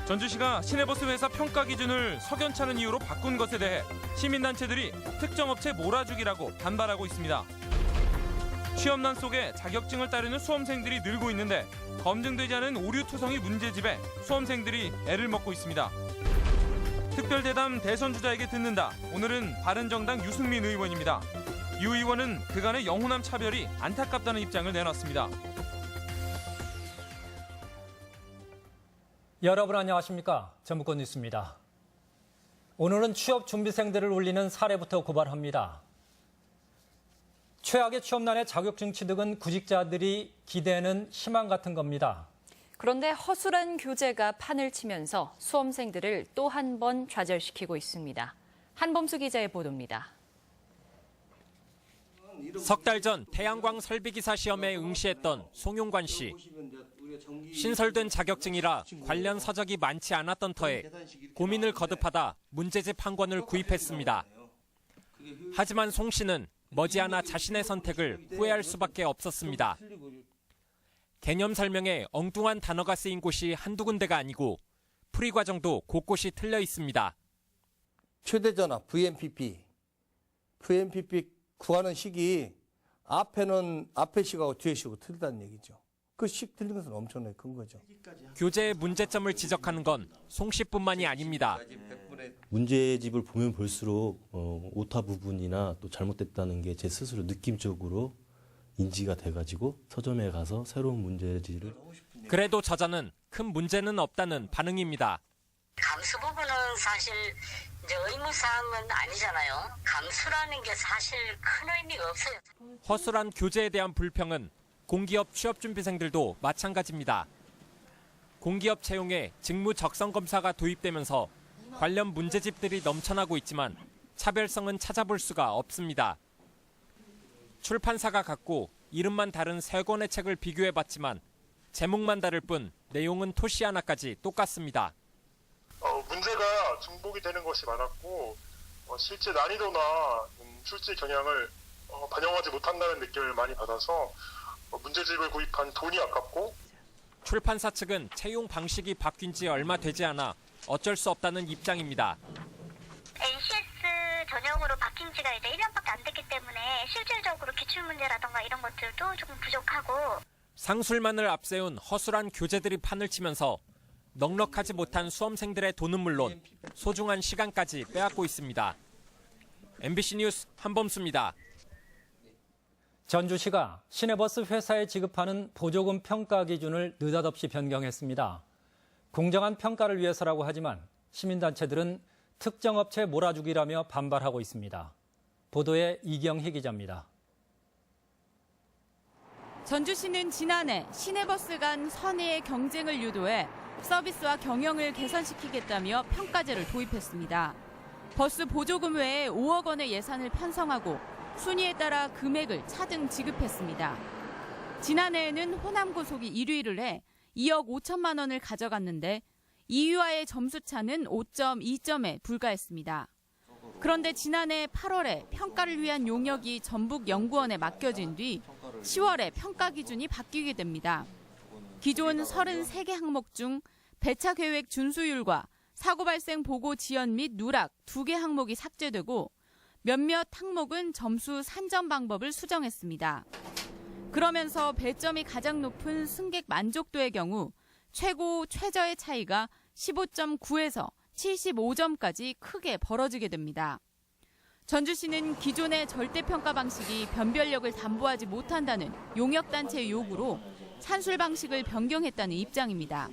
전주시가 시내버스 회사 평가 기준을 석연찮은 이유로 바꾼 것에 대해 시민단체들이 특정 업체 몰아주기라고 반발하고 있습니다. 취업난 속에 자격증을 따르는 수험생들이 늘고 있는데 검증되지 않은 오류 투성이 문제집에 수험생들이 애를 먹고 있습니다. 특별대담 대선주자에게 듣는다. 오늘은 바른정당 유승민 의원입니다. 유 의원은 그간의 영호남 차별이 안타깝다는 입장을 내놨습니다. 여러분 안녕하십니까? 전북권 뉴스입니다. 오늘은 취업 준비생들을 울리는 사례부터 고발합니다. 최악의 취업난의 자격증 취득은 구직자들이 기대는 희망 같은 겁니다. 그런데 허술한 교재가 판을 치면서 수험생들을 또 한 번 좌절시키고 있습니다. 한범수 기자의 보도입니다. 석 달 전 태양광 설비기사 시험에 응시했던 송용관 씨. 신설된 자격증이라 관련 서적이 많지 않았던 터에 고민을 거듭하다 문제집 한 권을 구입했습니다. 하지만 송 씨는 머지않아 자신의 선택을 후회할 수밖에 없었습니다. 개념 설명에 엉뚱한 단어가 쓰인 곳이 한두 군데가 아니고 풀이 과정도 곳곳이 틀려 있습니다. 최대전압 VMPP 구하는 식이 앞에 식하고 뒤에 식하고 틀리다는 얘기죠. 그 식 틀린 것은 엄청나게 큰 거죠. 교재의 문제점을 지적하는 건 송 씨뿐만이 아닙니다. 문제집을 보면 볼수록 오타 부분이나 또 잘못됐다는 게 제 스스로 느낌적으로 인지가 돼가지고 서점에 가서 새로운 문제집을. 그래도 저자는 큰 문제는 없다는 반응입니다. 감수 부분은 사실 이제 의무사항은 아니잖아요. 감수라는 게 사실 큰 의미가 없어요. 허술한 교재에 대한 불평은 공기업 취업준비생들도 마찬가지입니다. 공기업 채용에 직무 적성 검사가 도입되면서 관련 문제집들이 넘쳐나고 있지만 차별성은 찾아볼 수가 없습니다. 출판사가 갖고 이름만 다른 3권의 책을 비교해봤지만 제목만 다를 뿐 내용은 토시 하나까지 똑같습니다. 문제가 중복이 되는 것이 많았고 실제 난이도나 출제 경향을 반영하지 못한다는 느낌을 많이 받아서 문제집을 구입한 돈이 아깝고, 출판사 측은 채용 방식이 바뀐 지 얼마 되지 않아 어쩔 수 없다는 입장입니다. NCS 전형으로 바뀐 지가 이제 1년밖에 안 됐기 때문에 실질적으로 기출문제라던가 이런 것들도 조금 부족하고, 상술만을 앞세운 허술한 교재들이 판을 치면서 넉넉하지 못한 수험생들의 돈은 물론 소중한 시간까지 빼앗고 있습니다. MBC 뉴스 한범수입니다. 전주시가 시내버스 회사에 지급하는 보조금 평가 기준을 느닷없이 변경했습니다. 공정한 평가를 위해서라고 하지만 시민단체들은 특정 업체 몰아주기라며 반발하고 있습니다. 보도에 이경희 기자입니다. 전주시는 지난해 시내버스 간 선의의 경쟁을 유도해 서비스와 경영을 개선시키겠다며 평가제를 도입했습니다. 버스 보조금 외에 5억 원의 예산을 편성하고 순위에 따라 금액을 차등 지급했습니다. 지난해에는 호남고속이 1위를 해 2억 5천만 원을 가져갔는데 2위와의 점수차는 5.2점에 불과했습니다. 그런데 지난해 8월에 평가를 위한 용역이 전북연구원에 맡겨진 뒤 10월에 평가 기준이 바뀌게 됩니다. 기존 33개 항목 중 배차 계획 준수율과 사고 발생 보고 지연 및 누락 2개 항목이 삭제되고 몇몇 항목은 점수 산정 방법을 수정했습니다. 그러면서 배점이 가장 높은 승객 만족도의 경우 최고 최저의 차이가 15.9에서 75점까지 크게 벌어지게 됩니다. 전주시는 기존의 절대평가 방식이 변별력을 담보하지 못한다는 용역단체의 요구로 산술 방식을 변경했다는 입장입니다.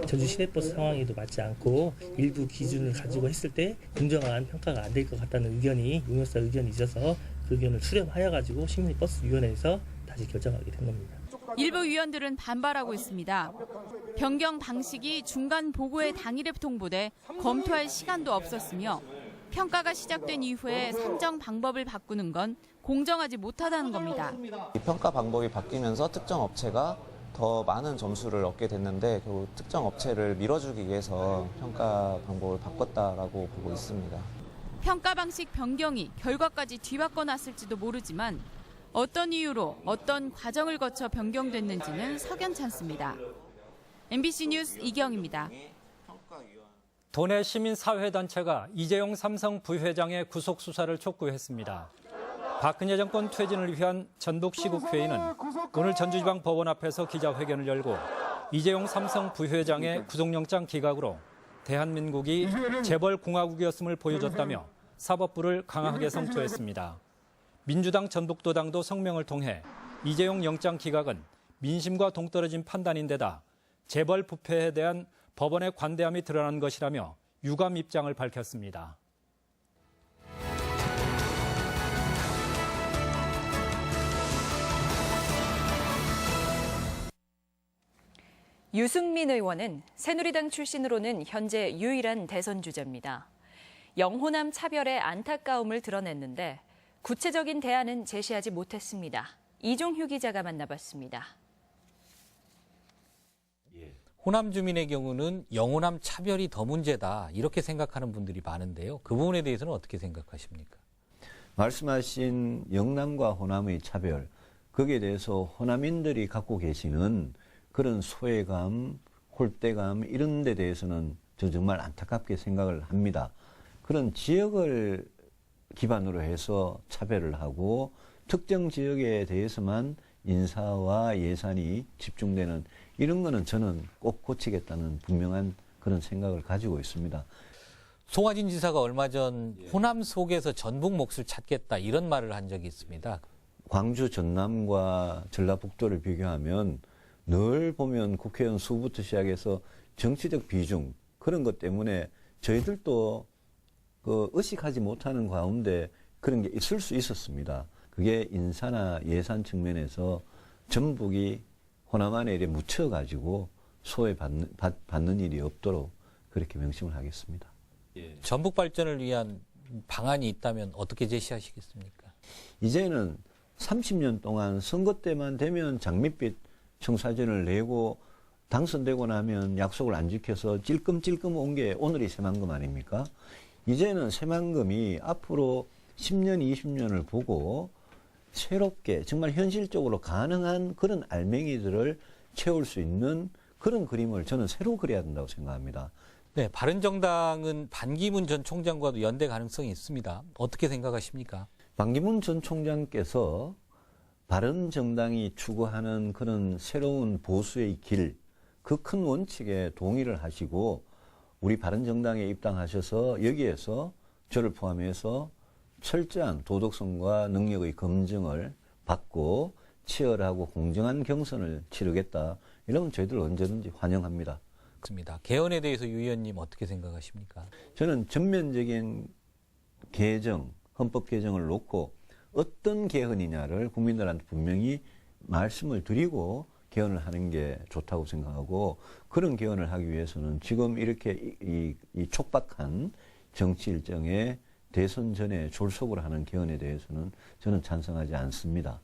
전주 시내버스 상황에도 맞지 않고 일부 기준을 가지고 했을 때 공정한 평가가 안 될 것 같다는 의견이 용역사 의견이 있어서 그 의견을 수렴하여가지고 시민버스위원회에서 다시 결정하게 된 겁니다. 일부 위원들은 반발하고 있습니다. 변경 방식이 중간 보고의 당일에 통보돼 검토할 시간도 없었으며 평가가 시작된 이후에 산정 방법을 바꾸는 건 공정하지 못하다는 겁니다. 이 평가 방법이 바뀌면서 특정 업체가 더 많은 점수를 얻게 됐는데 결국 특정 업체를 밀어주기 위해서 평가 방법을 바꿨다라고 보고 있습니다. 평가 방식 변경이 결과까지 뒤바꿔 놨을지도 모르지만 어떤 이유로 어떤 과정을 거쳐 변경됐는지는 석연찮습니다. MBC 뉴스 이경입니다. 도내 시민사회단체가 이재용 삼성 부회장의 구속 수사를 촉구했습니다. 박근혜 정권 퇴진을 위한 전북시국회의는 오늘 전주지방법원 앞에서 기자회견을 열고 이재용 삼성 부회장의 구속영장 기각으로 대한민국이 재벌공화국이었음을 보여줬다며 사법부를 강하게 성토했습니다. 민주당 전북도당도 성명을 통해 이재용 영장 기각은 민심과 동떨어진 판단인데다 재벌 부패에 대한 법원의 관대함이 드러난 것이라며 유감 입장을 밝혔습니다. 유승민 의원은 새누리당 출신으로는 현재 유일한 대선 주자입니다. 영호남 차별의 안타까움을 드러냈는데 구체적인 대안은 제시하지 못했습니다. 이종휴 기자가 만나봤습니다. 호남 주민의 경우는 영호남 차별이 더 문제다 이렇게 생각하는 분들이 많은데요. 그 부분에 대해서는 어떻게 생각하십니까? 말씀하신 영남과 호남의 차별, 거기에 대해서 호남인들이 갖고 계시는 그런 소외감, 홀대감 이런 데 대해서는 저 정말 안타깝게 생각을 합니다. 그런 지역을 기반으로 해서 차별을 하고 특정 지역에 대해서만 인사와 예산이 집중되는 이런 거는 저는 꼭 고치겠다는 분명한 그런 생각을 가지고 있습니다. 송하진 지사가 얼마 전 호남 속에서 전북 몫을 찾겠다 이런 말을 한 적이 있습니다. 광주 전남과 전라북도를 비교하면 늘 보면 국회의원 수부터 시작해서 정치적 비중 그런 것 때문에 저희들도 의식하지 못하는 가운데 그런 게 있을 수 있었습니다. 그게 인사나 예산 측면에서 전북이 호남 안에 이렇게 묻혀가지고 소외받는 일이 없도록 그렇게 명심을 하겠습니다. 전북 발전을 위한 방안이 있다면 어떻게 제시하시겠습니까? 이제는 30년 동안 선거 때만 되면 장밋빛 청사진을 내고 당선되고 나면 약속을 안 지켜서 찔끔찔끔 온 게 오늘이 새만금 아닙니까? 이제는 새만금이 앞으로 10년, 20년을 보고 새롭게 정말 현실적으로 가능한 그런 알맹이들을 채울 수 있는 그런 그림을 저는 새로 그려야 된다고 생각합니다. 네, 바른정당은 반기문 전 총장과도 연대 가능성이 있습니다. 어떻게 생각하십니까? 반기문 전 총장께서 바른정당이 추구하는 그런 새로운 보수의 길, 그 큰 원칙에 동의를 하시고 우리 바른정당에 입당하셔서 여기에서 저를 포함해서 철저한 도덕성과 능력의 검증을 받고 치열하고 공정한 경선을 치르겠다. 이러면 저희들 언제든지 환영합니다. 그렇습니다. 개헌에 대해서 유 의원님 어떻게 생각하십니까? 저는 전면적인 개정, 헌법 개정을 놓고 어떤 개헌이냐를 국민들한테 분명히 말씀을 드리고 개헌을 하는 게 좋다고 생각하고 그런 개헌을 하기 위해서는 지금 이렇게 이 촉박한 정치 일정에 대선 전에 졸속으로 하는 개헌에 대해서는 저는 찬성하지 않습니다.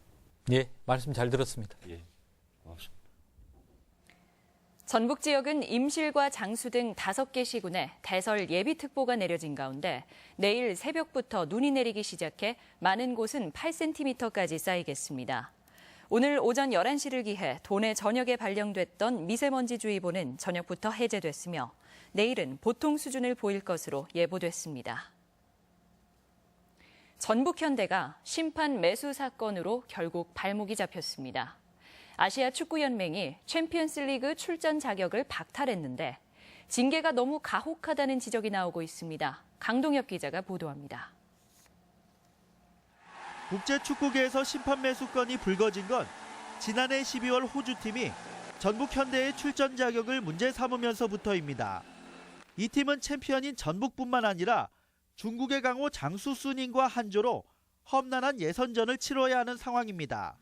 예, 말씀 잘 들었습니다. 예, 고맙습니다. 전북 지역은 임실과 장수 등 5개 시군에 대설 예비특보가 내려진 가운데 내일 새벽부터 눈이 내리기 시작해 많은 곳은 8cm까지 쌓이겠습니다. 오늘 오전 11시를 기해 도내 전역에 발령됐던 미세먼지주의보는 저녁부터 해제됐으며 내일은 보통 수준을 보일 것으로 예보됐습니다. 전북현대가 심판 매수 사건으로 결국 발목이 잡혔습니다. 아시아 축구연맹이 챔피언스리그 출전 자격을 박탈했는데 징계가 너무 가혹하다는 지적이 나오고 있습니다. 강동엽 기자가 보도합니다. 국제축구계에서 심판 매수건이 불거진 건 지난해 12월 호주팀이 전북현대의 출전 자격을 문제 삼으면서부터입니다. 이 팀은 챔피언인 전북뿐만 아니라 중국의 강호 장수 수닝과 한조로 험난한 예선전을 치러야 하는 상황입니다.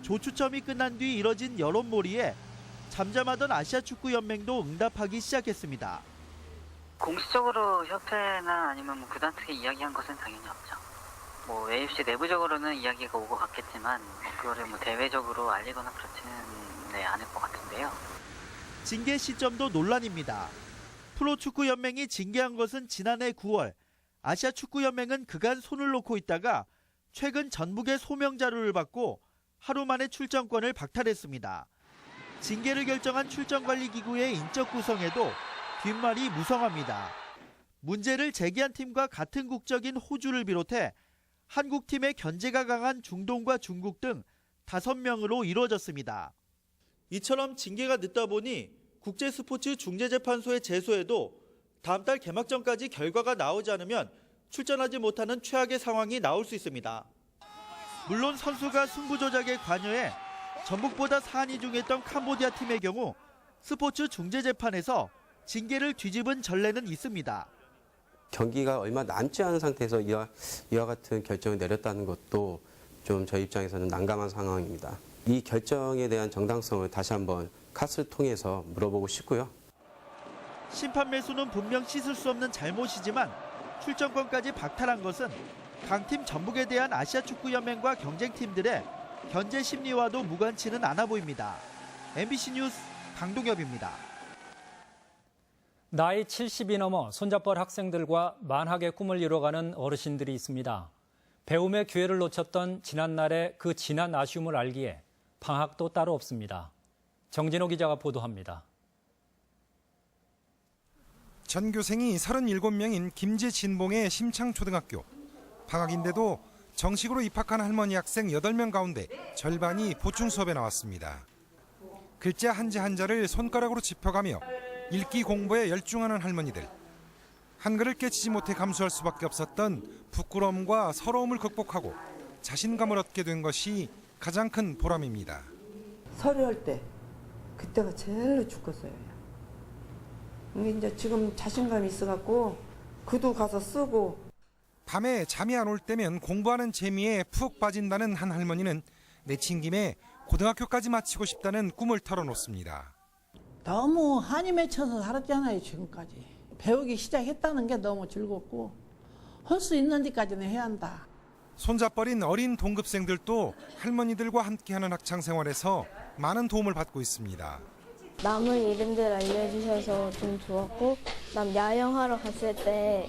조추첨이 끝난 뒤 이뤄진 여론몰이에 잠잠하던 아시아축구연맹도 응답하기 시작했습니다. 공식적으로 협회나 아니면 구단 측에 이야기한 것은 당연히 없죠. AFC 내부적으로는 이야기가 오고 갔겠지만 그거를 대외적으로 알리거나 그렇지는 않을 것 같은데요. 징계 시점도 논란입니다. 프로축구연맹이 징계한 것은 지난해 9월, 아시아축구연맹은 그간 손을 놓고 있다가 최근 전북의 소명 자료를 받고 하루 만에 출전권을 박탈했습니다. 징계를 결정한 출전관리기구의 인적 구성에도 뒷말이 무성합니다. 문제를 제기한 팀과 같은 국적인 호주를 비롯해 한국 팀의 견제가 강한 중동과 중국 등 5명으로 이루어졌습니다. 이처럼 징계가 늦다 보니 국제스포츠중재재판소에 제소해도 다음 달 개막전까지 결과가 나오지 않으면 출전하지 못하는 최악의 상황이 나올 수 있습니다. 물론 선수가 승부 조작에 관여해 전북보다 사안이 중했던 캄보디아 팀의 경우 스포츠 중재재판에서 징계를 뒤집은 전례는 있습니다. 경기가 얼마 남지 않은 상태에서 이와 같은 결정을 내렸다는 것도 좀 저희 입장에서는 난감한 상황입니다. 이 결정에 대한 정당성을 다시 한번 카스를 통해서 물어보고 싶고요. 심판 매수는 분명 씻을 수 없는 잘못이지만 출전권까지 박탈한 것은 강팀 전북에 대한 아시아축구연맹과 경쟁팀들의 견제 심리와도 무관치는 않아 보입니다. MBC 뉴스 강동엽입니다. 나이 70이 넘어 손잡벌 학생들과 만학의 꿈을 이뤄가는 어르신들이 있습니다. 배움의 기회를 놓쳤던 지난날의 그 진한 아쉬움을 알기에 방학도 따로 없습니다. 정진호 기자가 보도합니다. 전교생이 37명인 김제진봉의 심창초등학교. 방학인데도 정식으로 입학한 할머니 학생 8명 가운데 절반이 보충 수업에 나왔습니다. 글자 한자 한자를 손가락으로 짚어가며 읽기 공부에 열중하는 할머니들. 한글을 깨치지 못해 감수할 수밖에 없었던 부끄러움과 서러움을 극복하고 자신감을 얻게 된 것이 가장 큰 보람입니다. 서류할 때 그때가 제일로 죽었어요. 이제 지금 자신감이 있어갖고 글도 가서 쓰고. 밤에 잠이 안 올 때면 공부하는 재미에 푹 빠진다는 한 할머니는 내친 김에 고등학교까지 마치고 싶다는 꿈을 털어놓습니다. 너무 한이 맺혀서 살았잖아요, 지금까지. 배우기 시작했다는 게 너무 즐겁고 할 수 있는 데까지는 해야 한다. 손잡벌인 어린 동급생들도 할머니들과 함께하는 학창생활에서 많은 도움을 받고 있습니다. 남의 이름들 알려주셔서 좀 좋았고 남 야영하러 갔을 때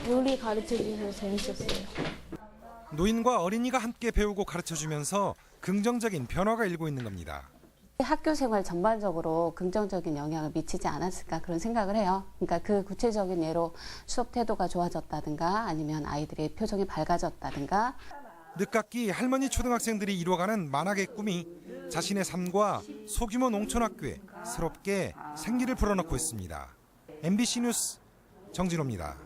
요리 가르쳐주셔서 재밌었어요. 노인과 어린이가 함께 배우고 가르쳐주면서 긍정적인 변화가 일고 있는 겁니다. 학교 생활 전반적으로 긍정적인 영향을 미치지 않았을까 그런 생각을 해요. 그러니까 그 구체적인 예로 수업 태도가 좋아졌다든가 아니면 아이들의 표정이 밝아졌다든가. 늦깎이 할머니 초등학생들이 이뤄가는 만학의 꿈이 자신의 삶과 소규모 농촌학교에 새롭게 생기를 불어넣고 있습니다. MBC 뉴스 정진호입니다.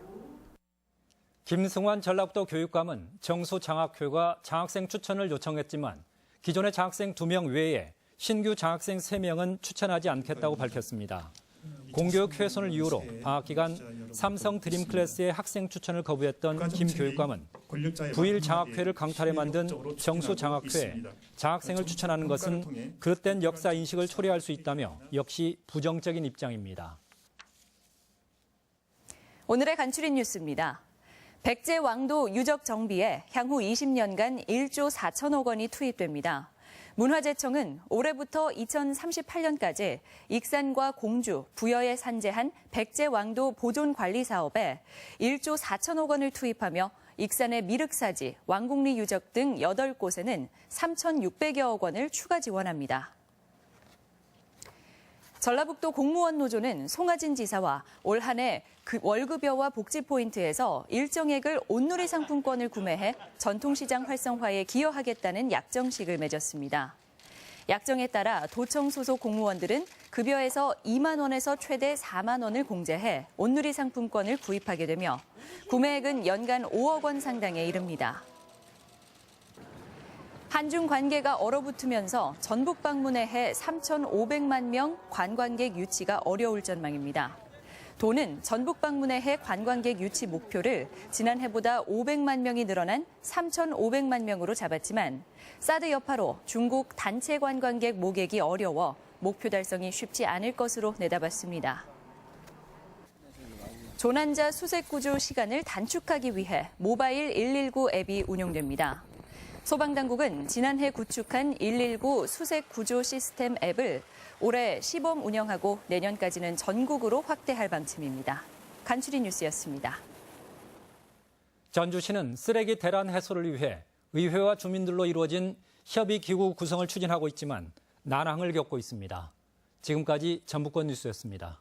김승환 전라북도 교육감은 정수장학회가 장학생 추천을 요청했지만 기존의 장학생 2명 외에 신규 장학생 3명은 추천하지 않겠다고 밝혔습니다. 공교육 훼손을 이유로 방학 기간 삼성 드림클래스의 학생 추천을 거부했던 김 교육감은 부일 장학회를 강탈해 만든 정수장학회에 장학생을 추천하는 것은 그릇된 역사 인식을 초래할 수 있다며 역시 부정적인 입장입니다. 오늘의 간추린 뉴스입니다. 백제 왕도 유적 정비에 향후 20년간 1조 4천억 원이 투입됩니다. 문화재청은 올해부터 2038년까지 익산과 공주, 부여에 산재한 백제 왕도 보존 관리 사업에 1조 4천억 원을 투입하며 익산의 미륵사지, 왕궁리 유적 등 8곳에는 3,600여억 원을 추가 지원합니다. 전라북도 공무원 노조는 송하진 지사와 올 한 해 월급여와 복지 포인트에서 일정액을 온누리 상품권을 구매해 전통시장 활성화에 기여하겠다는 약정식을 맺었습니다. 약정에 따라 도청 소속 공무원들은 급여에서 2만 원에서 최대 4만 원을 공제해 온누리 상품권을 구입하게 되며 구매액은 연간 5억 원 상당에 이릅니다. 한중 관계가 얼어붙으면서 전북 방문에 해 3,500만 명 관광객 유치가 어려울 전망입니다. 도는 전북 방문에 해 관광객 유치 목표를 지난해보다 500만 명이 늘어난 3,500만 명으로 잡았지만 사드 여파로 중국 단체 관광객 모객이 어려워 목표 달성이 쉽지 않을 것으로 내다봤습니다. 조난자 수색 구조 시간을 단축하기 위해 모바일 119 앱이 운용됩니다. 소방당국은 지난해 구축한 119 수색 구조 시스템 앱을 올해 시범 운영하고 내년까지는 전국으로 확대할 방침입니다. 간추린 뉴스였습니다. 전주시는 쓰레기 대란 해소를 위해 의회와 주민들로 이루어진 협의기구 구성을 추진하고 있지만 난항을 겪고 있습니다. 지금까지 전북권 뉴스였습니다.